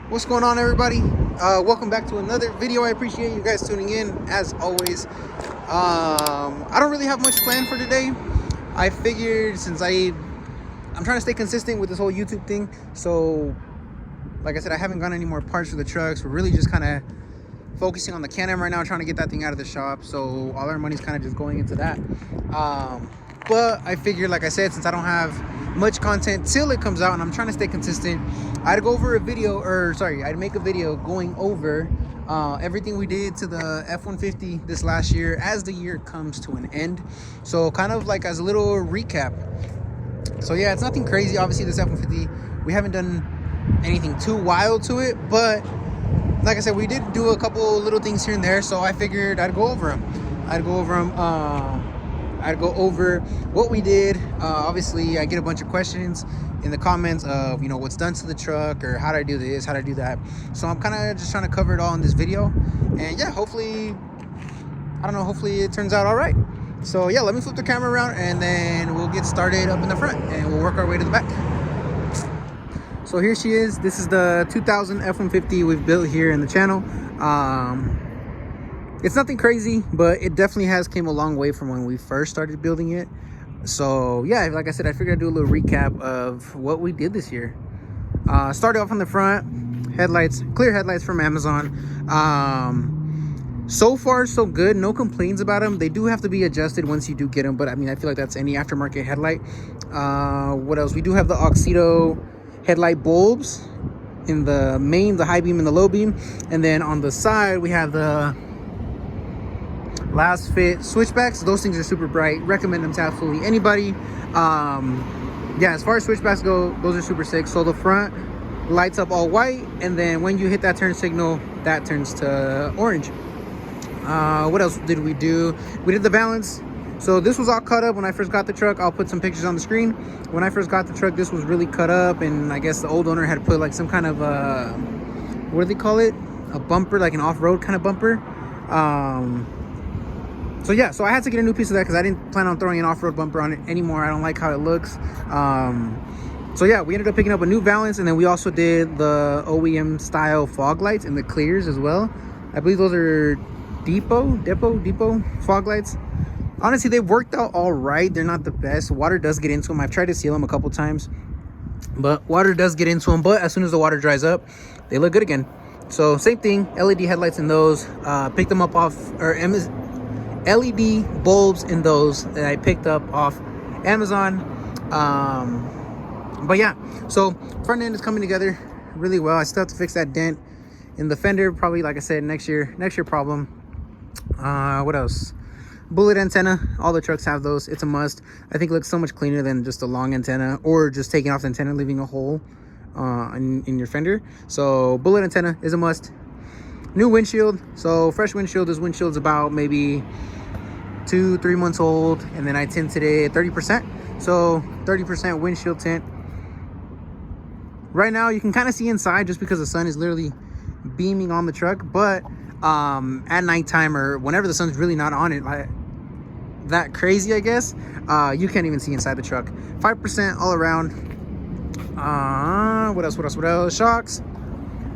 What's going on, everybody? Welcome back to another video. I appreciate you guys tuning in as always. I don't really have much planned for today. I figured since I'm trying to stay consistent with this whole YouTube thing, so like I said, I haven't gotten any more parts for the trucks. We're really just kind of focusing on the Can-Am right now, trying to get that thing out of the shop, so all our money's kind of just going into that. But I figured, like I said, since I don't have much content till it comes out and I'm trying to stay consistent, I'd make a video going over everything we did to the F150 this last year as the year comes to an end. So kind of like as a little recap. So yeah, it's nothing crazy. Obviously this F150, we haven't done anything too wild to it, but like I said, we did do a couple little things here and there, so I figured I'd go over them. I'd go over what we did. Obviously, I get a bunch of questions in the comments of, you know, what's done to the truck, or how do I do this, how do I do that. So I'm kind of just trying to cover it all in this video. And yeah, hopefully it turns out all right. So yeah, let me flip the camera around and then we'll get started up in the front and we'll work our way to the back. So here she is. This is the 2000 F150 we've built here in the channel. It's nothing crazy, but it definitely has came a long way from when we first started building it. So yeah, like I said, I figured I'd do a little recap of what we did this year. Started off on the front, headlights, clear headlights from Amazon. So far so good, no complaints about them. They do have to be adjusted once you do get them, but I mean, I feel like that's any aftermarket headlight. What else? We do have the Oxido headlight bulbs in the main, the high beam and the low beam, and then on the side we have the last fit switchbacks. Those things are super bright. Recommend them to absolutely anybody. Yeah, as far as switchbacks go, those are super sick. So the front lights up all white, and then when you hit that turn signal, that turns to orange. What else did we do? We did the balance. So this was all cut up when I first got the truck. I'll put some pictures on the screen. When I first got the truck, this was really cut up, and I guess the old owner had put like some kind of what do they call it, a bumper, like an off-road kind of bumper. So yeah, so I had to get a new piece of that because I didn't plan on throwing an off-road bumper on it anymore. I don't like how it looks. So yeah, we ended up picking up a new valance, and then we also did the OEM style fog lights and the clears as well. I believe those are depot fog lights. Honestly, they worked out all right. They're not the best. Water does get into them. I've tried to seal them a couple times, but water does get into them. But as soon as the water dries up, they look good again. So same thing, LED headlights in those. Picked them up off, or LED bulbs in those that I picked up off Amazon. But yeah, so front end is coming together really well. I still have to fix that dent in the fender, probably, like I said, next year problem. What else? Bullet antenna, all the trucks have those. It's a must. I think it looks so much cleaner than just a long antenna, or just taking off the antenna and leaving a hole in your fender. So bullet antenna is a must. New windshield. So fresh windshield. This windshield's about maybe 2-3 months old, and then I tinted it 30%. So 30% windshield tint. Right now you can kind of see inside just because the sun is literally beaming on the truck, but at nighttime or whenever the sun's really not on it, like that crazy, I guess, you can't even see inside the truck. 5% all around. What else? Shocks.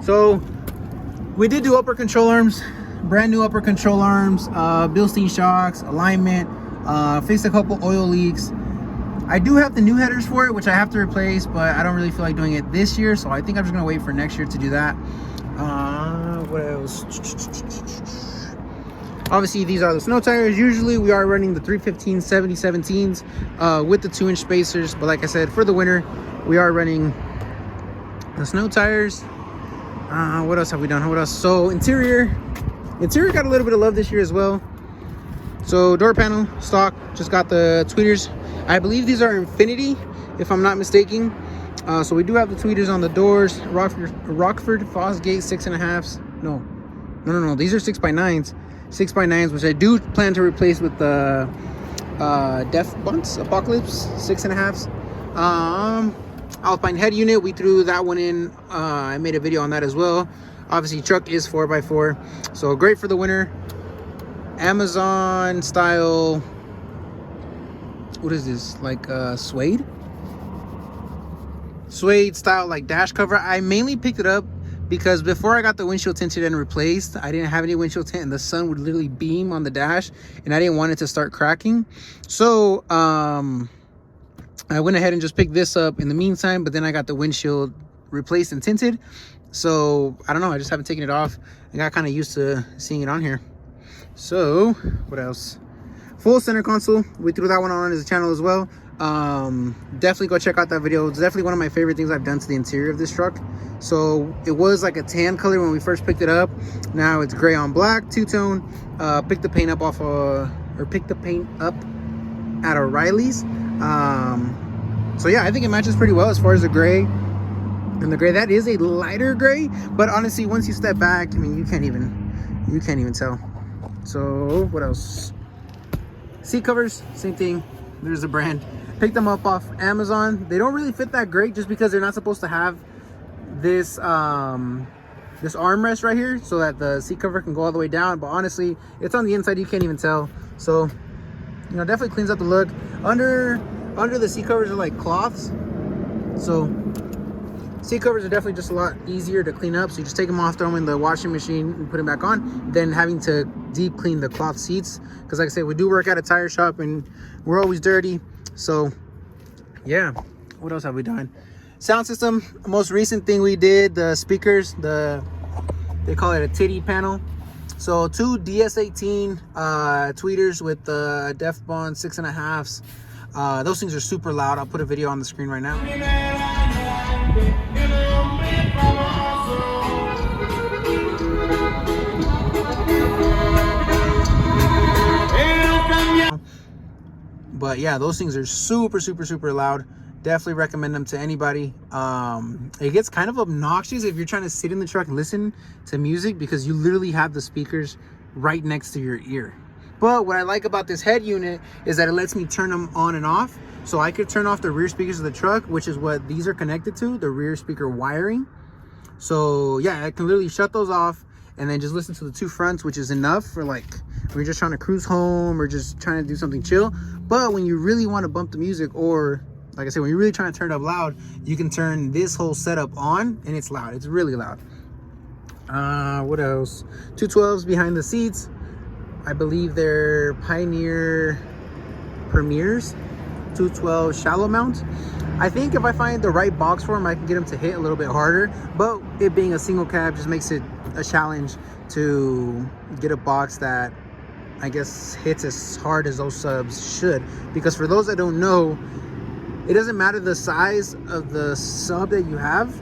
So we did do upper control arms, brand new upper control arms, Bilstein shocks, alignment, fixed a couple oil leaks. I do have the new headers for it, which I have to replace, but I don't really feel like doing it this year, so I think I'm just gonna wait for next year to do that. What else? Obviously, these are the snow tires. Usually we are running the 315 7017s with the 2-inch spacers, but like I said, for the winter we are running the snow tires. What else have we done? What else? So interior got a little bit of love this year as well. So door panel stock, just got the tweeters. I believe these are Infinity, if I'm not mistaken. So we do have the tweeters on the doors. Rockford Fosgate 6.5s. No. These are 6x9s. 6x9s, which I do plan to replace with the Def Bunts Apocalypse 6.5s. Alpine head unit, we threw that one in. I made a video on that as well. Obviously, truck is 4x4, so great for the winter. Amazon style. What is this? Like suede style, like dash cover. I mainly picked it up because before I got the windshield tinted and replaced, I didn't have any windshield tint, and the sun would literally beam on the dash, and I didn't want it to start cracking. So I went ahead and just picked this up in the meantime, but then I got the windshield replaced and tinted. So I don't know, I just haven't taken it off. I got kind of used to seeing it on here. So what else? Full center console, we threw that one on as a channel as well. Definitely go check out that video. It's definitely one of my favorite things I've done to the interior of this truck. So it was like a tan color when we first picked it up. Now it's gray on black, two-tone. Picked the paint up at O'Reilly's. So yeah, I think it matches pretty well as far as the gray. And the gray, that is a lighter gray, but honestly, once you step back, I mean, you can't even tell. So what else? Seat covers, same thing. There's a brand. Picked them up off Amazon. They don't really fit that great just because they're not supposed to have this this armrest right here so that the seat cover can go all the way down. But honestly, it's on the inside, you can't even tell. So, you know, definitely cleans up the look. Under the seat covers are like cloths. So seat covers are definitely just a lot easier to clean up. So you just take them off, throw them in the washing machine, and put them back on, than having to deep clean the cloth seats. Because like I said, we do work at a tire shop and we're always dirty. So yeah, what else have we done? Sound system, most recent thing we did, the speakers, they call it a titty panel. So 2 DS18 tweeters with the def bond 6.5s. Those things are super loud. I'll put a video on the screen right now. But yeah, those things are super loud. Definitely recommend them to anybody. It gets kind of obnoxious if you're trying to sit in the truck and listen to music, because you literally have the speakers right next to your ear. But what I like about this head unit is that it lets me turn them on and off. So I could turn off the rear speakers of the truck, which is what these are connected to, the rear speaker wiring. So yeah, I can literally shut those off and then just listen to the 2 fronts, which is enough for like when you're just trying to cruise home or just trying to do something chill. But when you really want to bump the music, or like I said, when you're really trying to turn it up loud, you can turn this whole setup on and it's loud. It's really loud. What else? 212s behind the seats. I believe they're Pioneer Premiers. 212 shallow mount. I think if I find the right box for them, I can get them to hit a little bit harder. But it being a single cab just makes it a challenge to get a box that I guess hits as hard as those subs should. Because for those that don't know, it doesn't matter the size of the sub that you have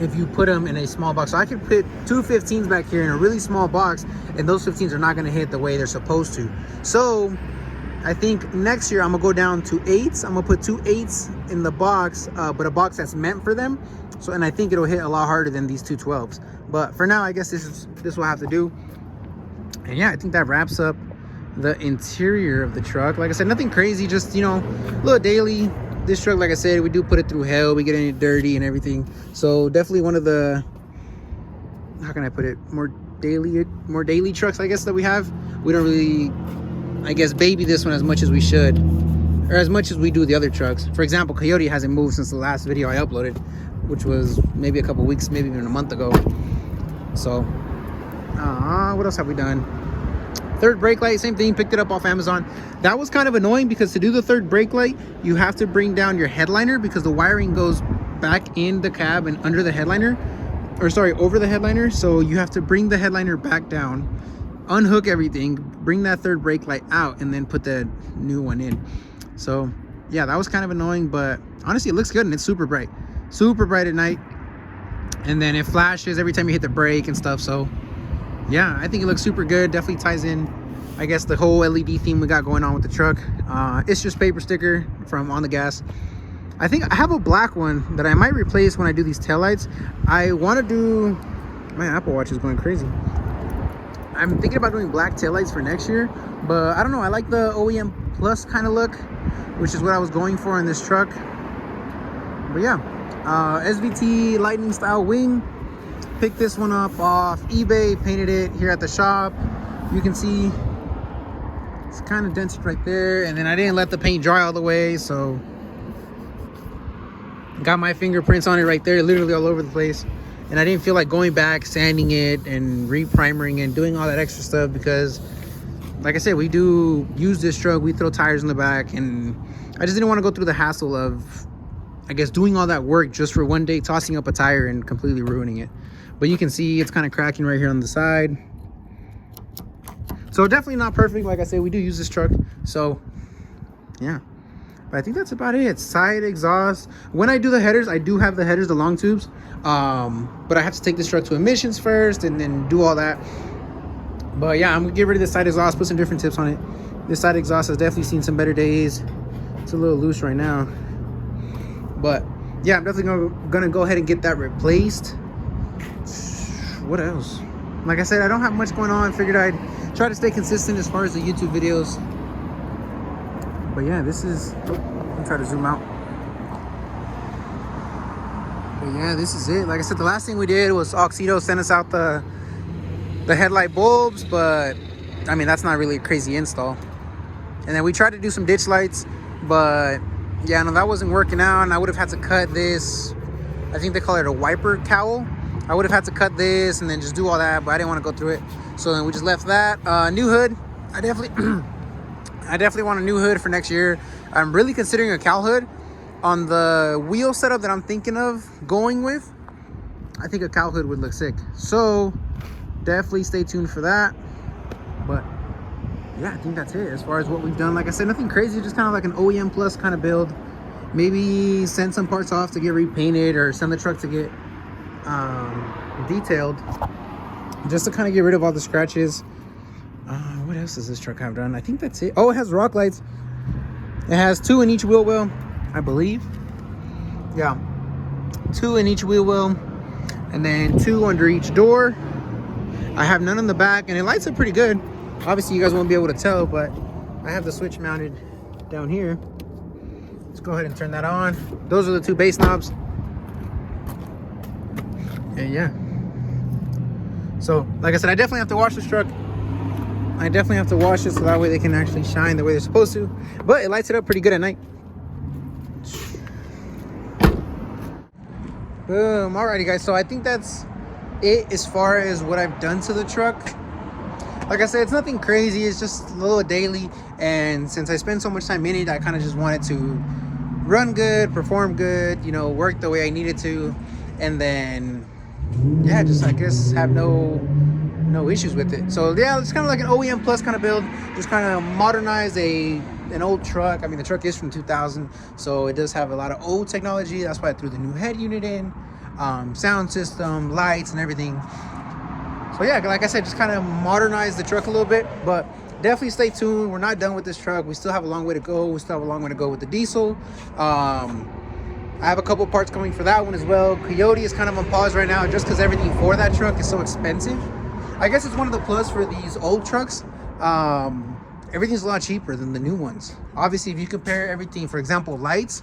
if you put them in a small box. So I could put 2 15s back here in a really small box, and those 15s are not going to hit the way they're supposed to. So I think next year I'm gonna go down to 8s. I'm gonna put 2 8s in the box, but a box that's meant for them. So, and I think it'll hit a lot harder than these 212s. But for now, I guess this will have to do. And yeah, I think that wraps up the interior of the truck. Like I said, nothing crazy, just, you know, a little daily. This truck, like I said, we do put it through hell. We get it dirty and everything. So definitely one of the, how can I put it, more daily trucks, I guess, that we have. We don't really, I guess, baby this one as much as we should, or as much as we do the other trucks. For example, Coyote hasn't moved since the last video I uploaded, which was maybe a couple weeks, maybe even a month ago. So what else have we done? Third brake light, same thing, picked it up off Amazon. That was kind of annoying because to do the third brake light, you have to bring down your headliner, because the wiring goes back in the cab and under the headliner, or sorry, over the headliner. So you have to bring the headliner back down, unhook everything, bring that third brake light out, and then put the new one in. So yeah, that was kind of annoying, but honestly, it looks good and it's super bright at night. And then it flashes every time you hit the brake and stuff. So yeah, I think it looks super good. Definitely ties in, I guess, the whole LED theme we got going on with the truck. It's just paper sticker from On the Gas. I think I have a black one that I might replace when I do these taillights. I want to do, my Apple Watch is going crazy. I'm thinking about doing black taillights for next year, but I don't know. I like the OEM Plus kind of look, which is what I was going for in this truck. But yeah, SVT Lightning style wing. Picked this one up off eBay, painted it here at the shop. You can see it's kind of dented right there, and then I didn't let the paint dry all the way, so got my fingerprints on it right there, literally all over the place. and I didn't feel like going back, sanding it and re-primering and doing all that extra stuff, because like I said, we do use this truck, we throw tires in the back, and I just didn't want to go through the hassle of, I guess, doing all that work just for one day, tossing up a tire and completely ruining it. But you can see it's kind of cracking right here on the side. So definitely not perfect. Like I said, we do use this truck. So yeah, but I think that's about it. Side exhaust. When I do the headers, I do have the headers, the long tubes. But I have to take this truck to emissions first and then do all that. But yeah, I'm gonna get rid of this side exhaust, put some different tips on it. This side exhaust has definitely seen some better days. It's a little loose right now. But yeah, I'm definitely gonna go ahead and get that replaced. What else? Like I said, I don't have much going on. Figured I'd try to stay consistent as far as the YouTube videos. But yeah, this is, I'm trying to zoom out. But yeah, this is it. Like I said, the last thing we did was Oxido sent us out the headlight bulbs, but I mean, that's not really a crazy install. And then we tried to do some ditch lights, but yeah, no, that wasn't working out, and I would have had to cut this, I think they call it a wiper cowl. I would have had to cut this and then just do all that, but I didn't want to go through it. So then we just left that. New hood. I definitely want a new hood for next year. I'm really considering a cowl hood. On the wheel setup that I'm thinking of going with, I think a cowl hood would look sick. So definitely stay tuned for that. But yeah, I think that's it as far as what we've done. Like I said, nothing crazy, just kind of like an OEM plus kind of build. Maybe send some parts off to get repainted, or send the truck to get detailed, just to kind of get rid of all the scratches. What else does this truck have done? I think that's it. Oh, it has rock lights. It has 2 in each wheel well, I believe. Yeah, 2 in each wheel well, and then 2 under each door. I have none in the back, and it lights up pretty good. Obviously you guys won't be able to tell, but I have the switch mounted down here. Let's go ahead and turn that on. Those are the 2 bass knobs. And yeah, so like I said, I definitely have to wash this truck. I definitely have to wash it so that way they can actually shine the way they're supposed to. But it lights it up pretty good at night. Boom. Alrighty guys, so I think that's it as far as what I've done to the truck. Like I said, it's nothing crazy, it's just a little daily, and since I spend so much time in it, I kind of just wanted to run good, perform good, you know, work the way I needed to, and then yeah, just I guess have no issues with it. So yeah, it's kind of like an OEM plus kind of build, just kind of modernize an old truck. I mean, the truck is from 2000, so it does have a lot of old technology. That's why I threw the new head unit in, sound system, lights, and everything. So yeah, like I said, just kind of modernize the truck a little bit. But definitely stay tuned. We're not done with this truck. We still have a long way to go. We still have a long way to go with the diesel. I have a couple parts coming for that one as well. Coyote is kind of on pause right now just because everything for that truck is so expensive. I guess it's one of the plus for these old trucks. Everything's a lot cheaper than the new ones. Obviously, if you compare everything, for example, lights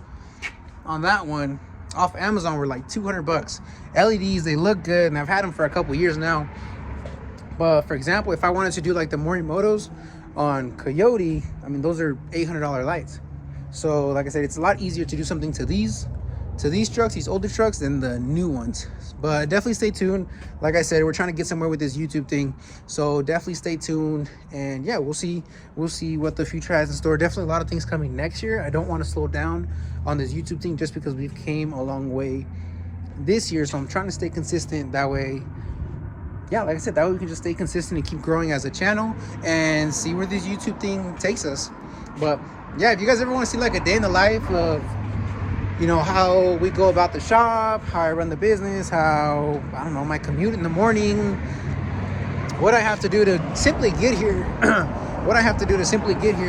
on that one off Amazon were like 200 bucks. LEDs, they look good, and I've had them for a couple years now. But for example, if I wanted to do like the Morimotos on Coyote, I mean, those are $800 lights. So like I said, it's a lot easier to do something to these trucks, these older trucks, than the new ones. But definitely stay tuned. Like I said, we're trying to get somewhere with this YouTube thing, so definitely stay tuned. And yeah, we'll see what the future has in store. Definitely a lot of things coming next year. I don't want to slow down on this YouTube thing just because we've came a long way this year, so I'm trying to stay consistent. That way, yeah, like I said, that way we can just stay consistent and keep growing as a channel and see where this YouTube thing takes us. But yeah, if you guys ever want to see like a day in the life of, you know, how we go about the shop, how I run the business, how, I don't know, my commute in the morning, what I have to do to simply get here,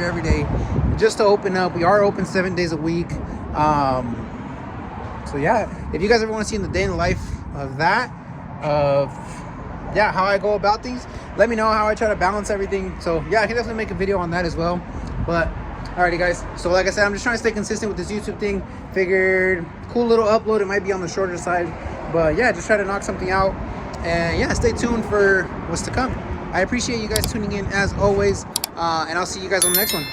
every day just to open up. We are open 7 days a week. So yeah, if you guys ever want to see in the day in the life of that, yeah, how I go about things, let me know how I try to balance everything. So yeah, I can definitely make a video on that as well. But alrighty guys, so like I said, I'm just trying to stay consistent with this YouTube thing. Figured cool little upload. It might be on the shorter side, but yeah, just try to knock something out. And yeah, stay tuned for what's to come. I appreciate you guys tuning in as always, and I'll see you guys on the next one.